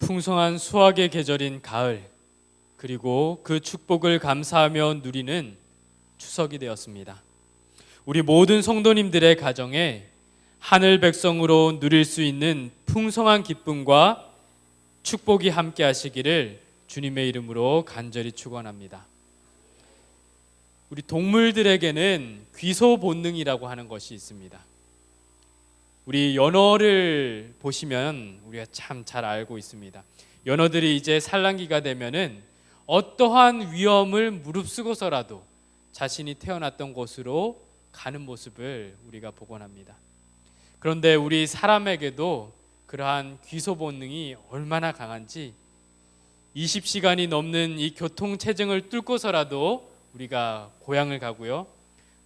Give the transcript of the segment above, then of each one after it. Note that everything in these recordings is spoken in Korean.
풍성한 수확의 계절인 가을, 그리고 그 축복을 감사하며 누리는 추석이 되었습니다. 우리 모든 성도님들의 가정에 하늘 백성으로 누릴 수 있는 풍성한 기쁨과 축복이 함께 하시기를 주님의 이름으로 간절히 축원합니다. 우리 동물들에게는 귀소 본능이라고 하는 것이 있습니다. 우리 연어를 보시면 우리가 참 잘 알고 있습니다. 연어들이 이제 산란기가 되면은 어떠한 위험을 무릅쓰고서라도 자신이 태어났던 곳으로 가는 모습을 우리가 보곤 합니다. 그런데 우리 사람에게도 그러한 귀소 본능이 얼마나 강한지 20시간이 넘는 이 교통체증을 뚫고서라도 우리가 고향을 가고요.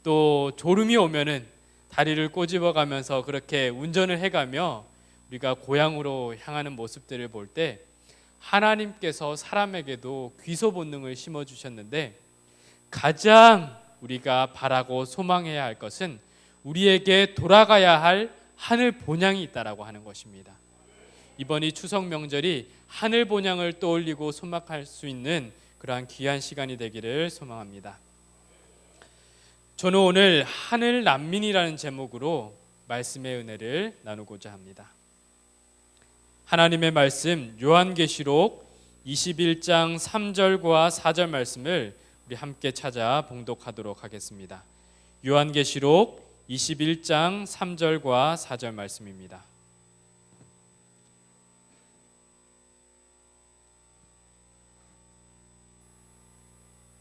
또 졸음이 오면은 다리를 꼬집어 가면서 그렇게 운전을 해가며 우리가 고향으로 향하는 모습들을 볼 때 하나님께서 사람에게도 귀소 본능을 심어주셨는데 가장 우리가 바라고 소망해야 할 것은 우리에게 돌아가야 할 하늘 본향이 있다라고 하는 것입니다. 이번 이 추석 명절이 하늘 본향을 떠올리고 소망할 수 있는 그러한 귀한 시간이 되기를 소망합니다. 저는 오늘 하늘 난민이라는 제목으로 말씀의 은혜를 나누고자 합니다. 하나님의 말씀 요한계시록 21장 3절과 4절 말씀을 우리 함께 찾아 봉독하도록 하겠습니다. 요한계시록 21장 3절과 4절 말씀입니다.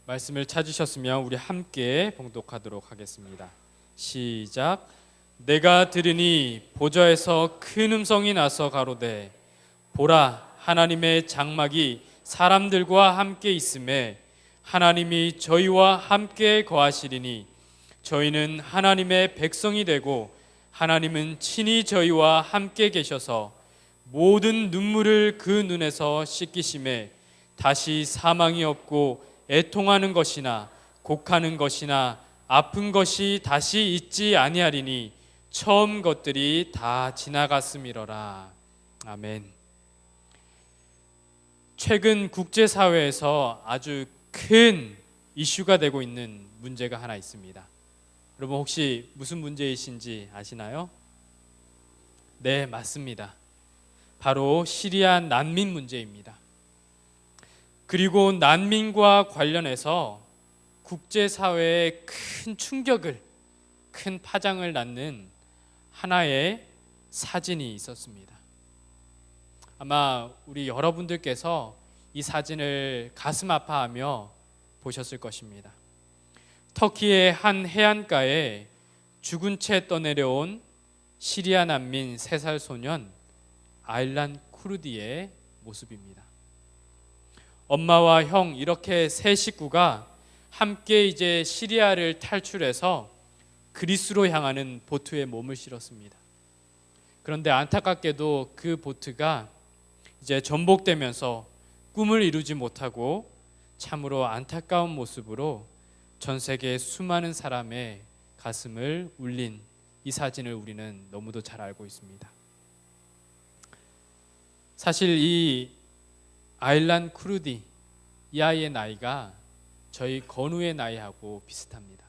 말씀을 찾으셨으면 우리 함께 봉독하도록 하겠습니다. 시작. 내가 들으니 보좌에서 큰 음성이 나서 가로되 보라, 하나님의 장막이 사람들과 함께 있음에 하나님이 저희와 함께 거하시리니 저희는 하나님의 백성이 되고 하나님은 친히 저희와 함께 계셔서 모든 눈물을 그 눈에서 씻기심에 다시 사망이 없고 애통하는 것이나 곡하는 것이나 아픈 것이 다시 있지 아니하리니 처음 것들이 다 지나갔음이로라. 아멘. 최근 국제사회에서 아주 큰 이슈가 되고 있는 문제가 하나 있습니다. 여러분 혹시 무슨 문제이신지 아시나요? 네, 맞습니다. 바로 시리아 난민 문제입니다. 그리고 난민과 관련해서 국제사회에 큰 충격을, 큰 파장을 낳는 하나의 사진이 있었습니다. 아마 우리 여러분들께서 이 사진을 가슴 아파하며 보셨을 것입니다. 터키의 한 해안가에 죽은 채 떠내려온 시리아 난민 3살 소년 아일란 쿠르디의 모습입니다. 엄마와 형 이렇게 세 식구가 함께 이제 시리아를 탈출해서 그리스로 향하는 보트에 몸을 실었습니다. 그런데 안타깝게도 그 보트가 이제 전복되면서 꿈을 이루지 못하고 참으로 안타까운 모습으로 전 세계 수많은 사람의 가슴을 울린 이 사진을 우리는 너무도 잘 알고 있습니다. 사실 이 아일란 쿠르디, 이 아이의 나이가 저희 건우의 나이하고 비슷합니다.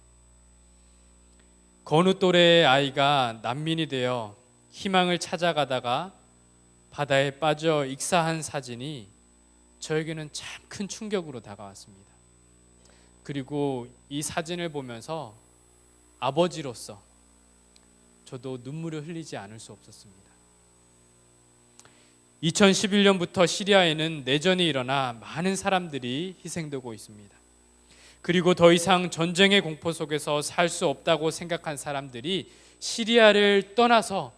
건우 또래의 아이가 난민이 되어 희망을 찾아가다가 바다에 빠져 익사한 사진이 저에게는 참 큰 충격으로 다가왔습니다. 그리고 이 사진을 보면서 아버지로서 저도 눈물을 흘리지 않을 수 없었습니다. 2011년부터 시리아에는 내전이 일어나 많은 사람들이 희생되고 있습니다. 그리고 더 이상 전쟁의 공포 속에서 살 수 없다고 생각한 사람들이 시리아를 떠나서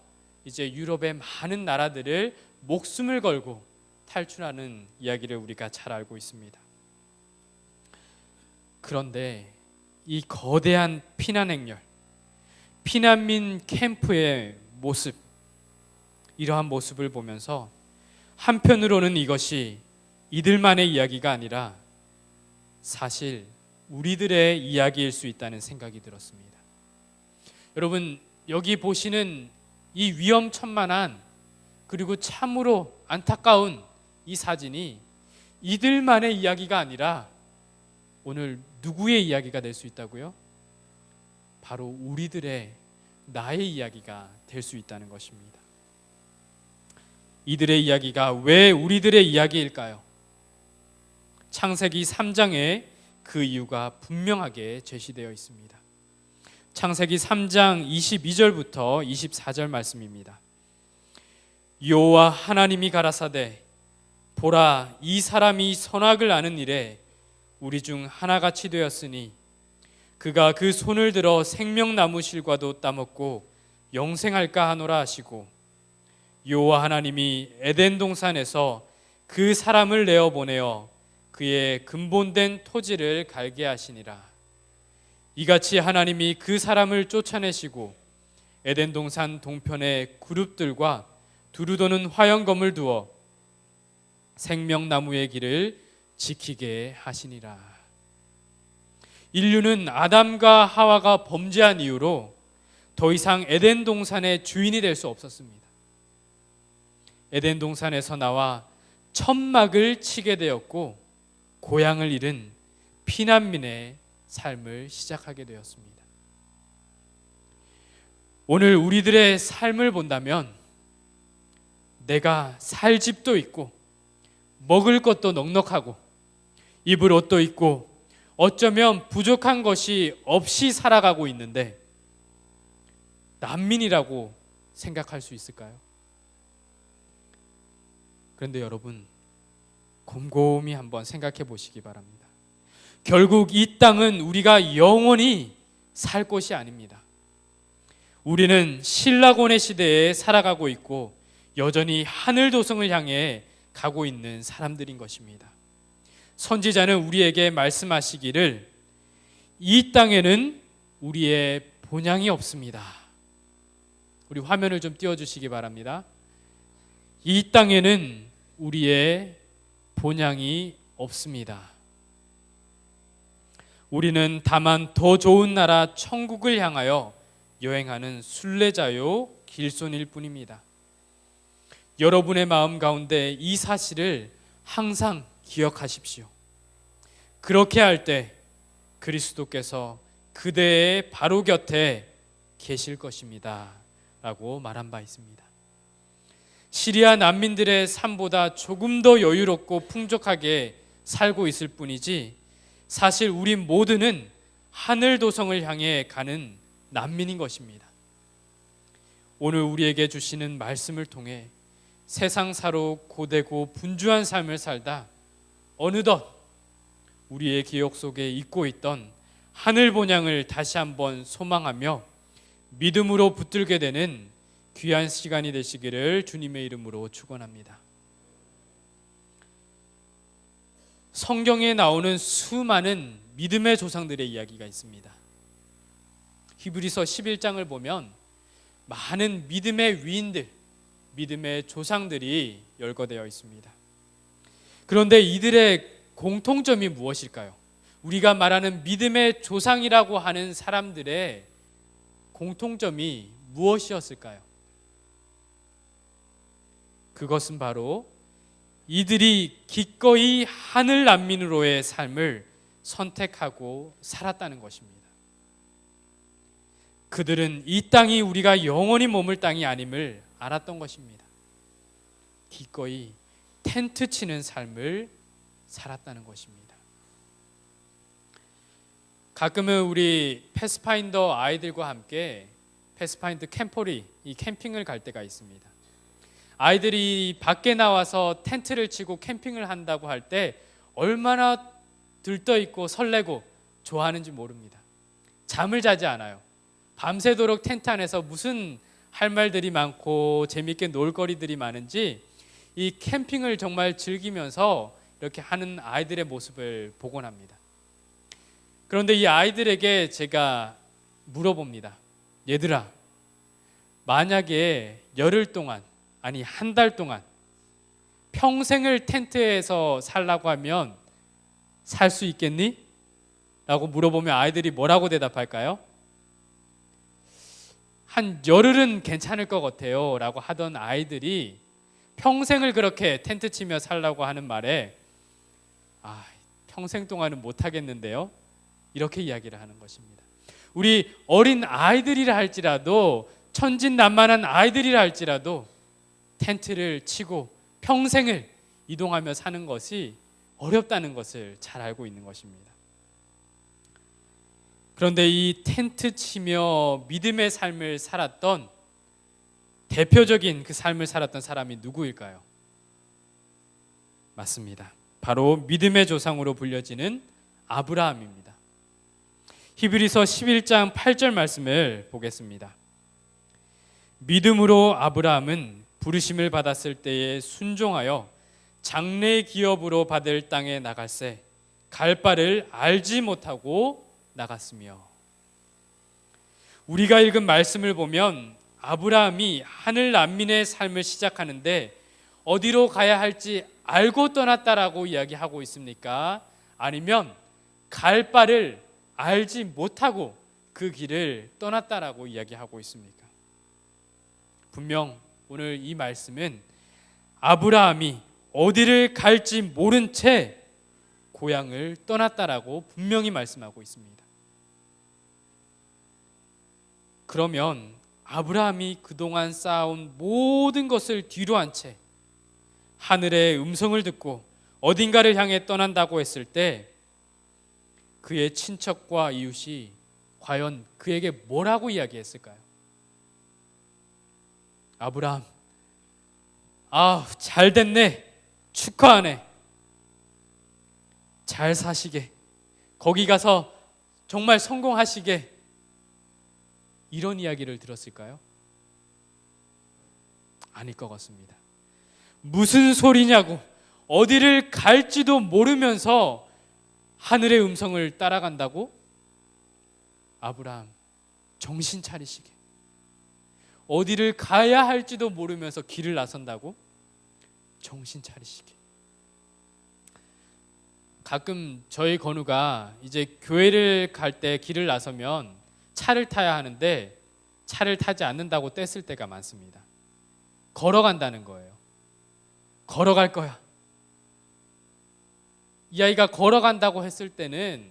이제 유럽의 많은 나라들을 목숨을 걸고 탈출하는 이야기를 우리가 잘 알고 있습니다. 그런데 이 거대한 피난 행렬, 피난민 캠프의 모습, 이러한 모습을 보면서 한편으로는 이것이 이들만의 이야기가 아니라 사실 우리들의 이야기일 수 있다는 생각이 들었습니다. 여러분, 여기 보시는 이 위험천만한 그리고 참으로 안타까운 이 사진이 이들만의 이야기가 아니라 오늘 누구의 이야기가 될 수 있다고요? 바로 우리들의, 나의 이야기가 될 수 있다는 것입니다. 이들의 이야기가 왜 우리들의 이야기일까요? 창세기 3장에 그 이유가 분명하게 제시되어 있습니다. 창세기 3장 22절부터 24절 말씀입니다. 여호와 하나님이 가라사대 보라, 이 사람이 선악을 아는 일에 우리 중 하나같이 되었으니 그가 그 손을 들어 생명나무 실과도 따먹고 영생할까 하노라 하시고, 여호와 하나님이 에덴 동산에서 그 사람을 내어 보내어 그의 근본된 토지를 갈게 하시니라. 이같이 하나님이 그 사람을 쫓아내시고 에덴 동산 동편에 그룹들과 두루도는 화영검을 두어 생명나무의 길을 지키게 하시니라. 인류는 아담과 하와가 범죄한 이후로 더 이상 에덴 동산의 주인이 될 수 없었습니다. 에덴 동산에서 나와 천막을 치게 되었고 고향을 잃은 피난민의 삶을 시작하게 되었습니다. 오늘 우리들의 삶을 본다면 내가 살 집도 있고 먹을 것도 넉넉하고 입을 옷도 있고 어쩌면 부족한 것이 없이 살아가고 있는데 난민이라고 생각할 수 있을까요? 그런데 여러분, 곰곰이 한번 생각해 보시기 바랍니다. 결국 이 땅은 우리가 영원히 살 곳이 아닙니다. 우리는 신라곤의 시대에 살아가고 있고 여전히 하늘 도성을 향해 가고 있는 사람들인 것입니다. 선지자는 우리에게 말씀하시기를 이 땅에는 우리의 본향이 없습니다. 우리 화면을 좀 띄워주시기 바랍니다. 이 땅에는 우리의 본향이 없습니다. 우리는 다만 더 좋은 나라 천국을 향하여 여행하는 순례자요 길손일 뿐입니다. 여러분의 마음 가운데 이 사실을 항상 기억하십시오. 그렇게 할 때 그리스도께서 그대의 바로 곁에 계실 것입니다 라고 말한 바 있습니다. 시리아 난민들의 삶보다 조금 더 여유롭고 풍족하게 살고 있을 뿐이지 사실 우리 모두는 하늘 도성을 향해 가는 난민인 것입니다. 오늘 우리에게 주시는 말씀을 통해 세상사로 고되고 분주한 삶을 살다 어느덧 우리의 기억 속에 잊고 있던 하늘 본향을 다시 한번 소망하며 믿음으로 붙들게 되는 귀한 시간이 되시기를 주님의 이름으로 축원합니다. 성경에 나오는 수많은 믿음의 조상들의 이야기가 있습니다. 히브리서 11장을 보면 많은 믿음의 위인들, 믿음의 조상들이 열거되어 있습니다. 그런데 이들의 공통점이 무엇일까요? 우리가 말하는 믿음의 조상이라고 하는 사람들의 공통점이 무엇이었을까요? 그것은 바로 이들이 기꺼이 하늘 난민으로의 삶을 선택하고 살았다는 것입니다. 그들은 이 땅이 우리가 영원히 머물 땅이 아님을 알았던 것입니다. 기꺼이 텐트 치는 삶을 살았다는 것입니다. 가끔은 우리 패스파인더 아이들과 함께 패스파인더 캠퍼리, 이 캠핑을 갈 때가 있습니다. 아이들이 밖에 나와서 텐트를 치고 캠핑을 한다고 할 때 얼마나 들떠있고 설레고 좋아하는지 모릅니다. 잠을 자지 않아요. 밤새도록 텐트 안에서 무슨 할 말들이 많고 재밌게 놀 거리들이 많은지 이 캠핑을 정말 즐기면서 이렇게 하는 아이들의 모습을 보곤 합니다. 그런데 이 아이들에게 제가 물어봅니다. 얘들아, 만약에 열흘 동안, 아니 한 달 동안 평생을 텐트에서 살라고 하면 살 수 있겠니? 라고 물어보면 아이들이 뭐라고 대답할까요? 한 열흘은 괜찮을 것 같아요 라고 하던 아이들이 평생을 그렇게 텐트 치며 살라고 하는 말에 평생 동안은 못 하겠는데요, 이렇게 이야기를 하는 것입니다. 우리 어린 아이들이라 할지라도, 천진난만한 아이들이라 할지라도 텐트를 치고 평생을 이동하며 사는 것이 어렵다는 것을 잘 알고 있는 것입니다. 그런데 이 텐트 치며 믿음의 삶을 살았던 대표적인 그 삶을 살았던 사람이 누구일까요? 맞습니다. 바로 믿음의 조상으로 불려지는 아브라함입니다. 히브리서 11장 8절 말씀을 보겠습니다. 믿음으로 아브라함은 부르심을 받았을 때에 순종하여 장래 기업으로 받을 땅에 나갈새 갈 바를 알지 못하고 나갔으며. 우리가 읽은 말씀을 보면 아브라함이 하늘 난민의 삶을 시작하는데 어디로 가야 할지 알고 떠났다라고 이야기하고 있습니까? 아니면 갈 바를 알지 못하고 그 길을 떠났다라고 이야기하고 있습니까? 분명 오늘 이 말씀은 아브라함이 어디를 갈지 모른 채 고향을 떠났다라고 분명히 말씀하고 있습니다. 그러면 아브라함이 그동안 쌓아온 모든 것을 뒤로 한 채 하늘의 음성을 듣고 어딘가를 향해 떠난다고 했을 때 그의 친척과 이웃이 과연 그에게 뭐라고 이야기했을까요? 아브라함, 잘 됐네, 축하하네, 잘 사시게, 거기 가서 정말 성공하시게, 이런 이야기를 들었을까요? 아닐 것 같습니다. 무슨 소리냐고, 어디를 갈지도 모르면서 하늘의 음성을 따라간다고? 아브라함, 정신 차리시게. 어디를 가야 할지도 모르면서 길을 나선다고? 정신 차리시게. 가끔 저희 건우가 이제 교회를 갈 때 길을 나서면 차를 타야 하는데 차를 타지 않는다고 떼쓸 때가 많습니다. 걸어간다는 거예요. 걸어갈 거야. 이 아이가 걸어간다고 했을 때는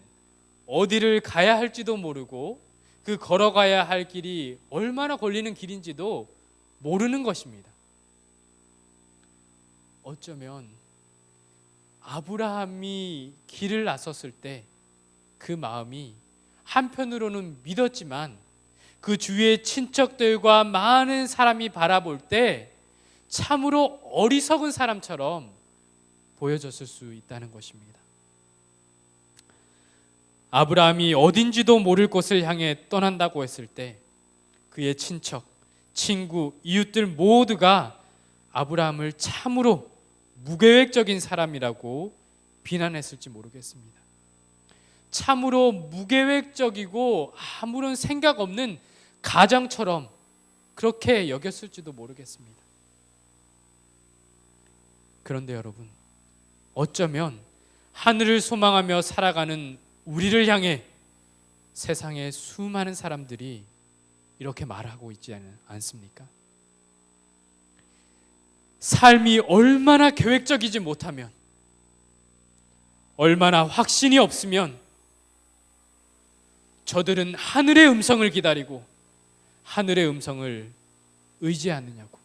어디를 가야 할지도 모르고 그 걸어가야 할 길이 얼마나 걸리는 길인지도 모르는 것입니다. 어쩌면 아브라함이 길을 나섰을 때 그 마음이 한편으로는 믿었지만 그 주위의 친척들과 많은 사람이 바라볼 때 참으로 어리석은 사람처럼 보여졌을 수 있다는 것입니다. 아브라함이 어딘지도 모를 곳을 향해 떠난다고 했을 때 그의 친척, 친구, 이웃들 모두가 아브라함을 참으로 무계획적인 사람이라고 비난했을지 모르겠습니다. 참으로 무계획적이고 아무런 생각 없는 가장처럼 그렇게 여겼을지도 모르겠습니다. 그런데 여러분, 어쩌면 하늘을 소망하며 살아가는 우리를 향해 세상의 수많은 사람들이 이렇게 말하고 있지 않습니까? 삶이 얼마나 계획적이지 못하면, 얼마나 확신이 없으면 저들은 하늘의 음성을 기다리고 하늘의 음성을 의지하느냐고.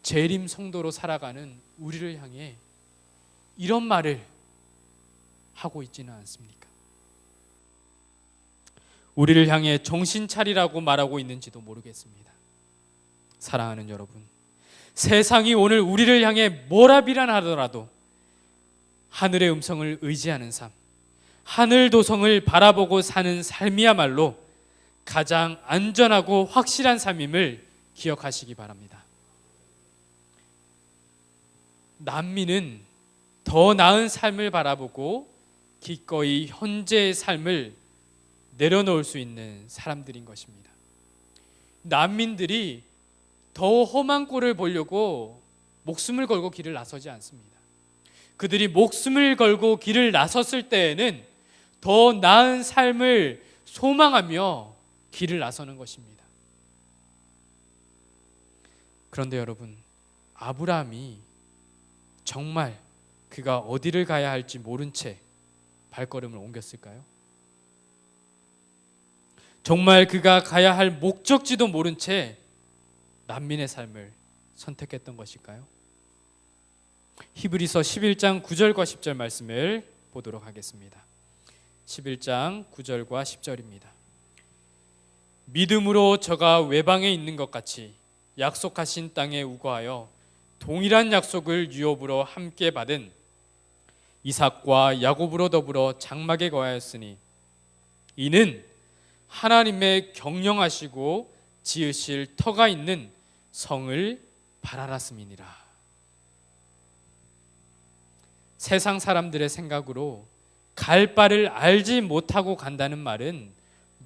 재림 성도로 살아가는 우리를 향해 이런 말을 하고 있지는 않습니까? 우리를 향해 정신 차리라고 말하고 있는지도 모르겠습니다. 사랑하는 여러분, 세상이 오늘 우리를 향해 뭐라 비난하더라도 하늘의 음성을 의지하는 삶, 하늘 도성을 바라보고 사는 삶이야말로 가장 안전하고 확실한 삶임을 기억하시기 바랍니다. 난민은 더 나은 삶을 바라보고 기꺼이 현재의 삶을 내려놓을 수 있는 사람들인 것입니다. 난민들이 더 험한 꼴을 보려고 목숨을 걸고 길을 나서지 않습니다. 그들이 목숨을 걸고 길을 나섰을 때에는 더 나은 삶을 소망하며 길을 나서는 것입니다. 그런데 여러분, 아브라함이 정말 그가 어디를 가야 할지 모른 채 발걸음을 옮겼을까요? 정말 그가 가야 할 목적지도 모른 채 난민의 삶을 선택했던 것일까요? 히브리서 11장 9절과 10절 말씀을 보도록 하겠습니다. 11장 9절과 10절입니다. 믿음으로 저가 외방에 있는 것 같이 약속하신 땅에 우거하여 동일한 약속을 유업으로 함께 받은 이삭과 야곱으로 더불어 장막에 거하였으니 이는 하나님의 경영하시고 지으실 터가 있는 성을 바라랐음이니라. 세상 사람들의 생각으로 갈 바를 알지 못하고 간다는 말은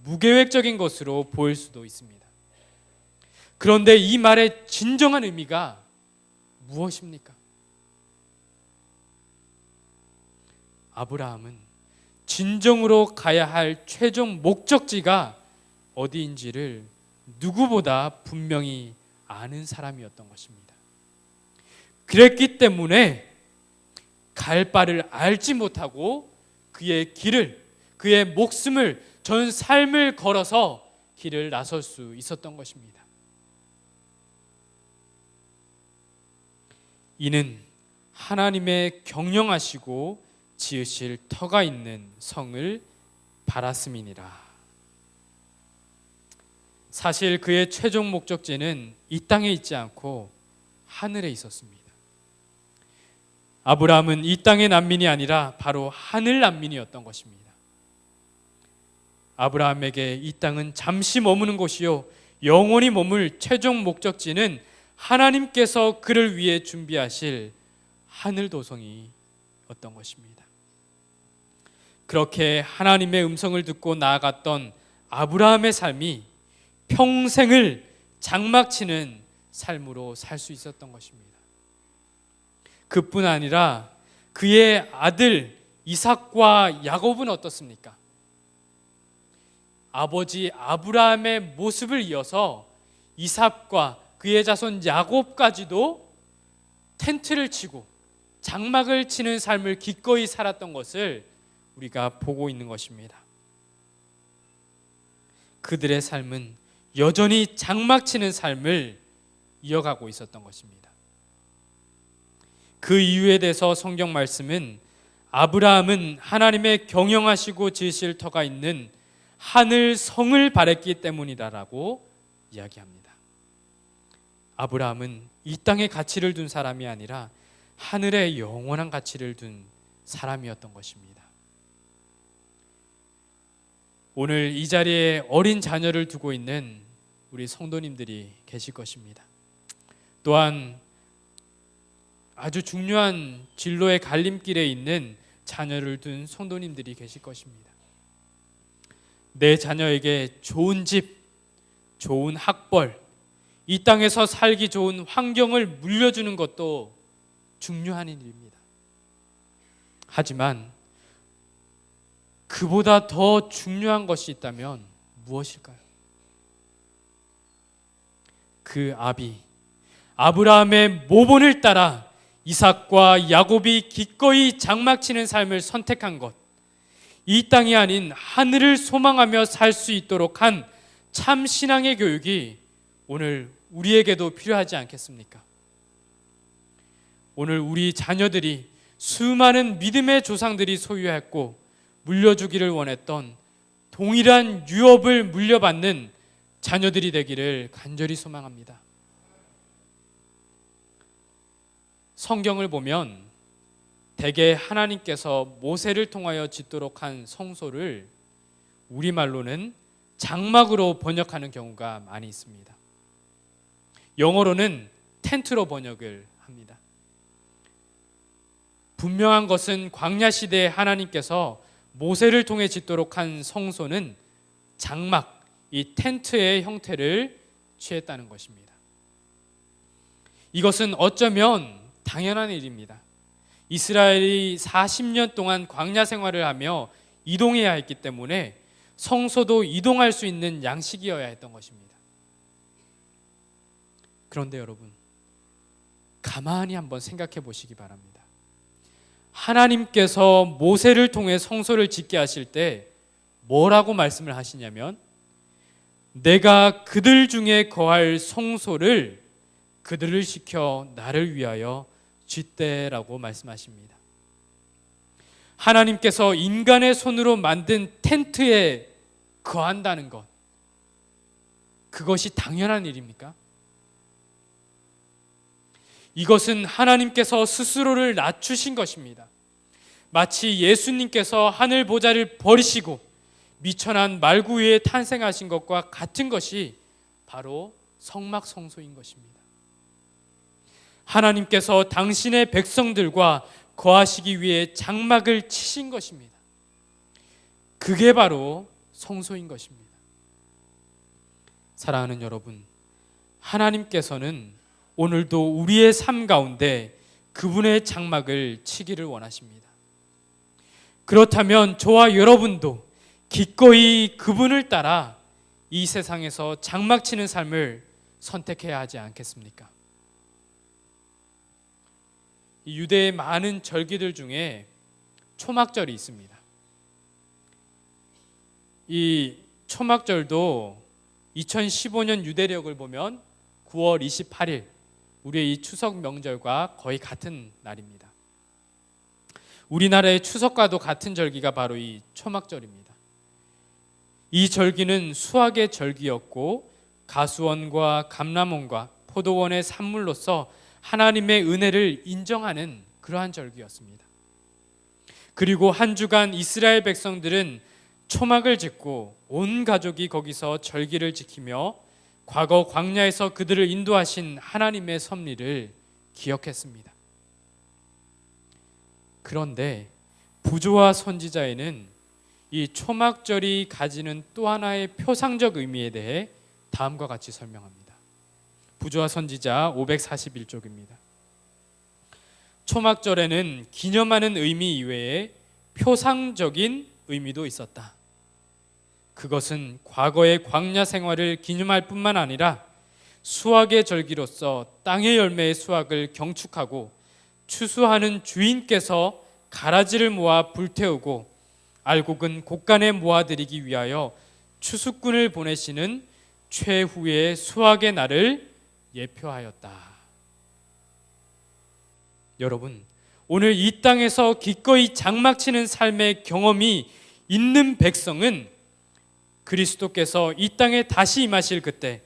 무계획적인 것으로 보일 수도 있습니다. 그런데 이 말의 진정한 의미가 무엇입니까? 아브라함은 진정으로 가야 할 최종 목적지가 어디인지를 누구보다 분명히 아는 사람이었던 것입니다. 그랬기 때문에 갈 바를 알지 못하고 그의 길을, 그의 목숨을, 전 삶을 걸어서 길을 나설 수 있었던 것입니다. 이는 하나님의 경영하시고 지으실 터가 있는 성을 바랐음이니라. 사실 그의 최종 목적지는 이 땅에 있지 않고 하늘에 있었습니다. 아브라함은 이 땅의 난민이 아니라 바로 하늘 난민이었던 것입니다. 아브라함에게 이 땅은 잠시 머무는 곳이요 영원히 머물 최종 목적지는 하나님께서 그를 위해 준비하실 하늘 도성이었던 것입니다. 그렇게 하나님의 음성을 듣고 나아갔던 아브라함의 삶이 평생을 장막치는 삶으로 살 수 있었던 것입니다. 그뿐 아니라 그의 아들 이삭과 야곱은 어떻습니까? 아버지 아브라함의 모습을 이어서 이삭과 그의 자손 야곱까지도 텐트를 치고 장막을 치는 삶을 기꺼이 살았던 것을 우리가 보고 있는 것입니다. 그들의 삶은 여전히 장막 치는 삶을 이어가고 있었던 것입니다. 그 이유에 대해서 성경 말씀은 아브라함은 하나님의 경영하시고 지으실 터가 있는 하늘 성을 바랬기 때문이다라고 이야기합니다. 아브라함은 이 땅에 가치를 둔 사람이 아니라 하늘에 영원한 가치를 둔 사람이었던 것입니다. 오늘 이 자리에 어린 자녀를 두고 있는 우리 성도님들이 계실 것입니다. 또한 아주 중요한 진로의 갈림길에 있는 자녀를 둔 성도님들이 계실 것입니다. 내 자녀에게 좋은 집, 좋은 학벌, 이 땅에서 살기 좋은 환경을 물려주는 것도 중요한 일입니다. 하지만 그보다 더 중요한 것이 있다면 무엇일까요? 그 아브라함의 모본을 따라 이삭과 야곱이 기꺼이 장막치는 삶을 선택한 것, 이 땅이 아닌 하늘을 소망하며 살 수 있도록 한 참 신앙의 교육이 오늘 우리에게도 필요하지 않겠습니까? 오늘 우리 자녀들이 수많은 믿음의 조상들이 소유했고 물려주기를 원했던 동일한 유업을 물려받는 자녀들이 되기를 간절히 소망합니다. 성경을 보면 대개 하나님께서 모세를 통하여 짓도록 한 성소를 우리말로는 장막으로 번역하는 경우가 많이 있습니다. 영어로는 텐트로 번역을 합니다. 분명한 것은 광야 시대에 하나님께서 모세를 통해 짓도록 한 성소는 장막, 이 텐트의 형태를 취했다는 것입니다. 이것은 어쩌면 당연한 일입니다. 이스라엘이 40년 동안 광야 생활을 하며 이동해야 했기 때문에 성소도 이동할 수 있는 양식이어야 했던 것입니다. 그런데 여러분, 가만히 한번 생각해 보시기 바랍니다. 하나님께서 모세를 통해 성소를 짓게 하실 때 뭐라고 말씀을 하시냐면, 내가 그들 중에 거할 성소를 그들을 시켜 나를 위하여 짓되라고 말씀하십니다. 하나님께서 인간의 손으로 만든 텐트에 거한다는 것, 그것이 당연한 일입니까? 이것은 하나님께서 스스로를 낮추신 것입니다. 마치 예수님께서 하늘 보좌를 버리시고 미천한 말구 위에 탄생하신 것과 같은 것이 바로 성막성소인 것입니다. 하나님께서 당신의 백성들과 거하시기 위해 장막을 치신 것입니다. 그게 바로 성소인 것입니다. 사랑하는 여러분, 하나님께서는 오늘도 우리의 삶 가운데 그분의 장막을 치기를 원하십니다. 그렇다면 저와 여러분도 기꺼이 그분을 따라 이 세상에서 장막 치는 삶을 선택해야 하지 않겠습니까? 유대의 많은 절기들 중에 초막절이 있습니다. 이 초막절도 2015년 유대력을 보면 9월 28일, 우리의 이 추석 명절과 거의 같은 날입니다. 우리나라의 추석과도 같은 절기가 바로 이 초막절입니다. 이 절기는 수확의 절기였고 가수원과 감람원과 포도원의 산물로서 하나님의 은혜를 인정하는 그러한 절기였습니다. 그리고 한 주간 이스라엘 백성들은 초막을 짓고 온 가족이 거기서 절기를 지키며 과거 광야에서 그들을 인도하신 하나님의 섭리를 기억했습니다. 그런데 부조와 선지자에는 이 초막절이 가지는 또 하나의 표상적 의미에 대해 다음과 같이 설명합니다. 부조와 선지자 541쪽입니다. 초막절에는 기념하는 의미 이외에 표상적인 의미도 있었다. 그것은 과거의 광야 생활을 기념할 뿐만 아니라 수확의 절기로서 땅의 열매의 수확을 경축하고 추수하는 주인께서 가라지를 모아 불태우고 알곡은 곳간에 모아들이기 위하여 추수꾼을 보내시는 최후의 수확의 날을 예표하였다. 여러분, 오늘 이 땅에서 기꺼이 장막치는 삶의 경험이 있는 백성은 그리스도께서 이 땅에 다시 임하실 그때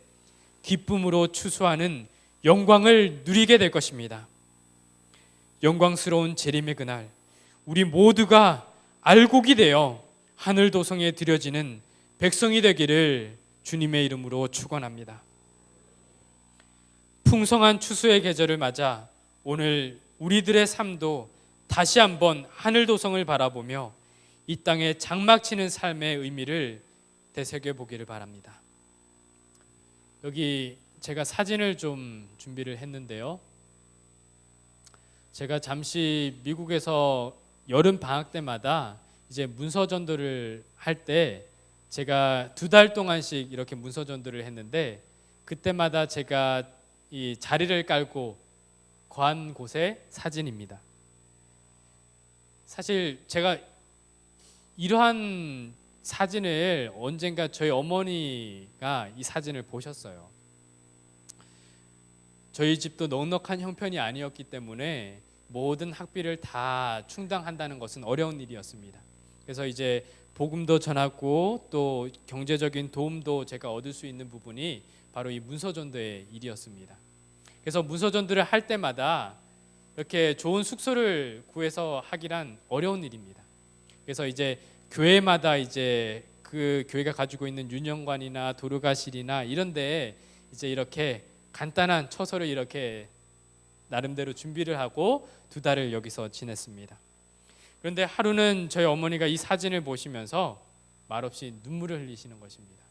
기쁨으로 추수하는 영광을 누리게 될 것입니다. 영광스러운 재림의 그날, 우리 모두가 알곡이 되어 하늘 도성에 드려지는 백성이 되기를 주님의 이름으로 축원합니다. 풍성한 추수의 계절을 맞아 오늘 우리들의 삶도 다시 한번 하늘 도성을 바라보며 이 땅에 장막치는 삶의 의미를 되새겨 보기를 바랍니다. 여기 제가 사진을 좀 준비를 했는데요. 제가 잠시 미국에서 여름 방학 때마다 이제 문서 전도를 할 때 제가 2달 동안씩 이렇게 문서 전도를 했는데, 그때마다 제가 이 자리를 깔고 거한 곳의 사진입니다. 사실 제가 이러한 사진을 언젠가 저희 어머니가 이 사진을 보셨어요. 저희 집도 넉넉한 형편이 아니었기 때문에 모든 학비를 다 충당한다는 것은 어려운 일이었습니다. 그래서 이제 복음도 전하고 또 경제적인 도움도 제가 얻을 수 있는 부분이 바로 이 문서전도의 일이었습니다. 그래서 문서전도를 할 때마다 이렇게 좋은 숙소를 구해서 하기란 어려운 일입니다. 그래서 이제 교회마다 이제 그 교회가 가지고 있는 윤영관이나 도르가실이나 이런 데에 이제 이렇게 간단한 처소를 이렇게 나름대로 준비를 하고 2달을 여기서 지냈습니다. 그런데 하루는 저희 어머니가 이 사진을 보시면서 말없이 눈물을 흘리시는 것입니다.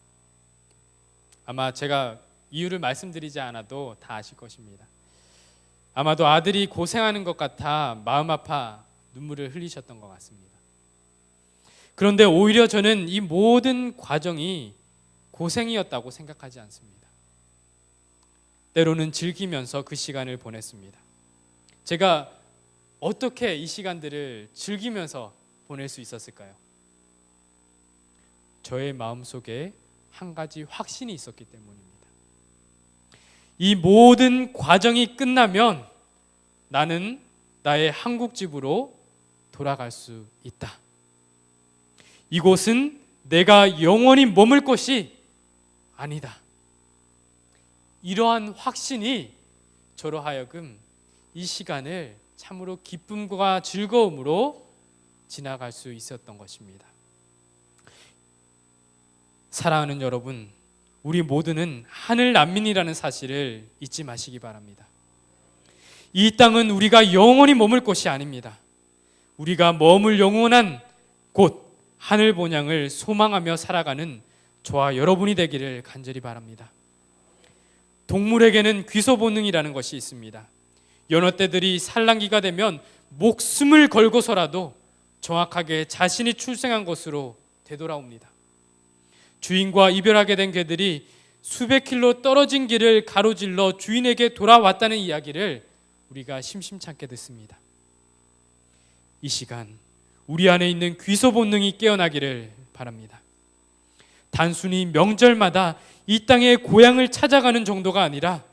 아마 제가 이유를 말씀드리지 않아도 다 아실 것입니다. 아마도 아들이 고생하는 것 같아 마음 아파 눈물을 흘리셨던 것 같습니다. 그런데 오히려 저는 이 모든 과정이 고생이었다고 생각하지 않습니다. 때로는 즐기면서 그 시간을 보냈습니다. 제가 어떻게 이 시간들을 즐기면서 보낼 수 있었을까요? 저의 마음속에 한 가지 확신이 있었기 때문입니다. 이 모든 과정이 끝나면 나는 나의 한국 집으로 돌아갈 수 있다. 이곳은 내가 영원히 머물 곳이 아니다. 이러한 확신이 저로 하여금 이 시간을 참으로 기쁨과 즐거움으로 지나갈 수 있었던 것입니다. 사랑하는 여러분, 우리 모두는 하늘 난민이라는 사실을 잊지 마시기 바랍니다. 이 땅은 우리가 영원히 머물 곳이 아닙니다. 우리가 머물 영원한 곳 하늘 본향을 소망하며 살아가는 저와 여러분이 되기를 간절히 바랍니다. 동물에게는 귀소 본능이라는 것이 있습니다. 여느 때들이 산란기가 되면 목숨을 걸고서라도 정확하게 자신이 출생한 곳으로 되돌아옵니다. 주인과 이별하게 된 개들이 수백 킬로 떨어진 길을 가로질러 주인에게 돌아왔다는 이야기를 우리가 심심찮게 듣습니다. 이 시간 우리 안에 있는 귀소 본능이 깨어나기를 바랍니다. 단순히 명절마다 이 땅의 고향을 찾아가는 정도가 아니라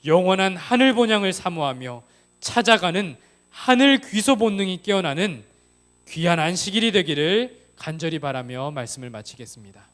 영원한 하늘 본향을 사모하며 찾아가는 하늘 귀소 본능이 깨어나는 귀한 안식일이 되기를 간절히 바라며 말씀을 마치겠습니다.